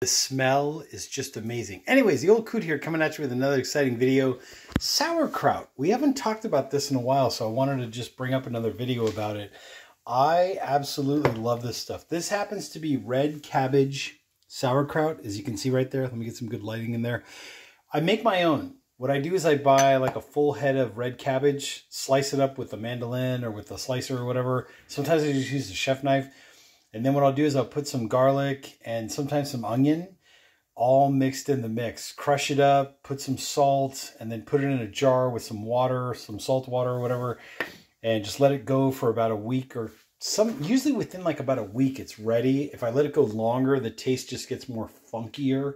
The smell is just amazing. Anyways, the old coot here coming at you with another exciting video. Sauerkraut. We haven't talked about this in a while, so I wanted to just bring up another video about it. I absolutely love this stuff. This happens to be red cabbage sauerkraut, as you can see right there. Let me get some good lighting in there. I make my own. What I do is I buy like a full head of red cabbage, slice it up with a mandolin or with a slicer or whatever. Sometimes I just use a chef knife. And then what I'll do is I'll put some garlic and sometimes some onion all mixed in the mix. Crush it up, put some salt, and then put it in a jar with some water, some salt water or whatever, and just let it go for about a week or usually within like about a week it's ready. If I let it go longer, the taste just gets more funkier.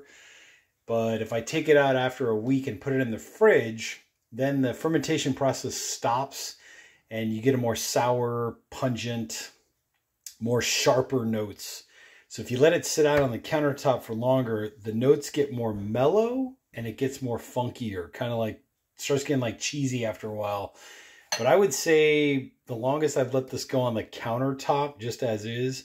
But if I take it out after a week and put it in the fridge, then the fermentation process stops and you get a more sour, pungent, more sharper notes. So if you let it sit out on the countertop for longer, the notes get more mellow and it gets more funkier, kind of like starts getting like cheesy after a while. But I would say the longest I've let this go on the countertop just as is,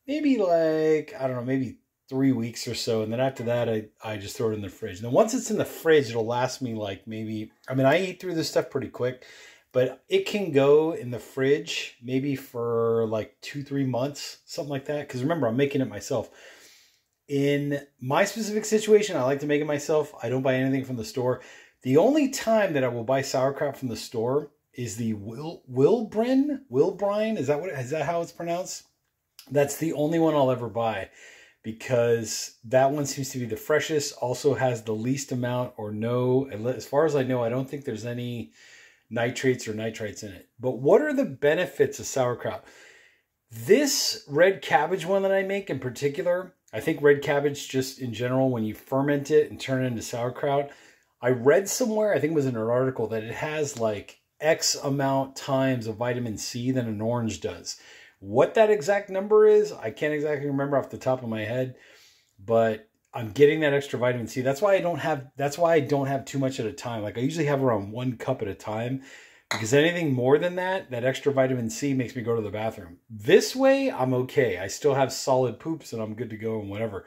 maybe like, I don't know, maybe 3 weeks or so. And then after that, I just throw it in the fridge. Now, once it's in the fridge, it'll last me like maybe, I mean, I eat through this stuff pretty quick, but it can go in the fridge maybe for like 2-3 months, something like that. Because remember, I'm making it myself. In my specific situation, I like to make it myself. I don't buy anything from the store. The only time that I will buy sauerkraut from the store is the Wilbrine. Is that how it's pronounced? That's the only one I'll ever buy because that one seems to be the freshest. Also has the least amount or no. As far as I know, I don't think there's any nitrates or nitrites in it. But what are the benefits of sauerkraut? This red cabbage one that I make in particular, I think red cabbage just in general, when you ferment it and turn it into sauerkraut, I read somewhere, I think it was in an article, that it has like X amount times of vitamin C than an orange does. What that exact number is, I can't exactly remember off the top of my head, but I'm getting that extra vitamin C. That's why I don't have too much at a time. Like I usually have around 1 cup at a time because anything more than that extra vitamin C makes me go to the bathroom. This way, I'm okay. I still have solid poops and I'm good to go and whatever.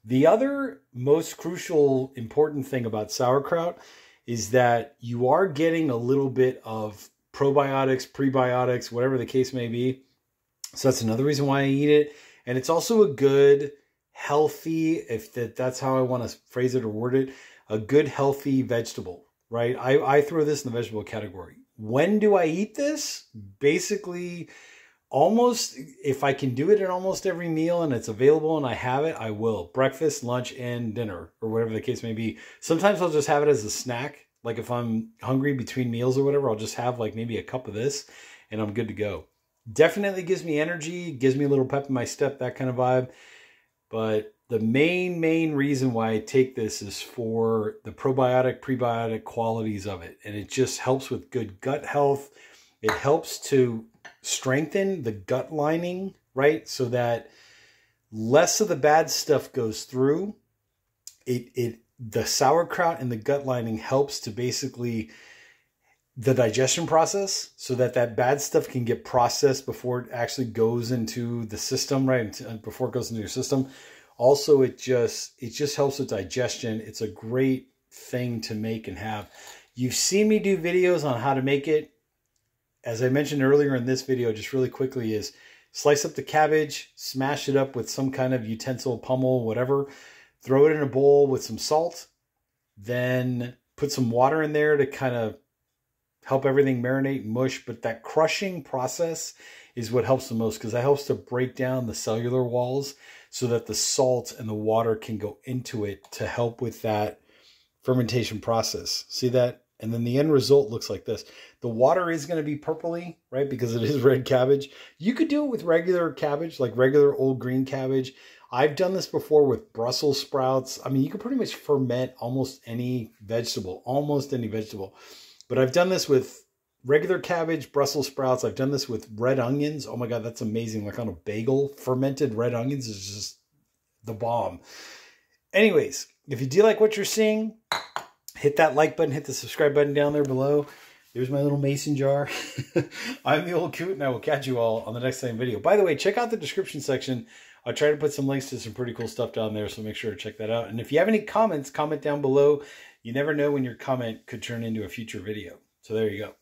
The other most crucial, important thing about sauerkraut is that you are getting a little bit of probiotics, prebiotics, whatever the case may be. So that's another reason why I eat it. And it's also a good, healthy, if that's how I want to phrase it or word it, a good, healthy vegetable, right? I throw this in the vegetable category. When do I eat this? Basically, almost, if I can do it at almost every meal and it's available and I have it, I will. Breakfast, lunch, and dinner, or whatever the case may be. Sometimes I'll just have it as a snack. Like if I'm hungry between meals or whatever, I'll just have like maybe a cup of this and I'm good to go. Definitely gives me energy, gives me a little pep in my step, that kind of vibe. But the main reason why I take this is for the probiotic, prebiotic qualities of it. And it just helps with good gut health. It helps to strengthen the gut lining, right? So that less of the bad stuff goes through. The sauerkraut in the gut lining helps to basically the digestion process so that bad stuff can get processed before it actually goes into the system, right? Before it goes into your system. Also, it just helps with digestion. It's a great thing to make and have. You've seen me do videos on how to make it. As I mentioned earlier in this video, just really quickly, is slice up the cabbage, smash it up with some kind of utensil, pummel, whatever. Throw it in a bowl with some salt. Then put some water in there to kind of help everything marinate and mush. But that crushing process is what helps the most because that helps to break down the cellular walls so that the salt and the water can go into it to help with that fermentation process. See that? And then the end result looks like this. The water is going to be purpley, right? Because it is red cabbage. You could do it with regular cabbage, like regular old green cabbage. I've done this before with Brussels sprouts. I mean, you could pretty much ferment almost any vegetable, But I've done this with regular cabbage, Brussels sprouts. I've done this with red onions. Oh my God, that's amazing. Like on a bagel, fermented red onions is just the bomb. Anyways, if you do like what you're seeing, hit that like button, hit the subscribe button down there below. There's my little mason jar. I'm the old coot, and I will catch you all on the next time video. By the way, check out the description section. I'll try to put some links to some pretty cool stuff down there, so make sure to check that out. And if you have any comments, comment down below. You never know when your comment could turn into a future video. So there you go.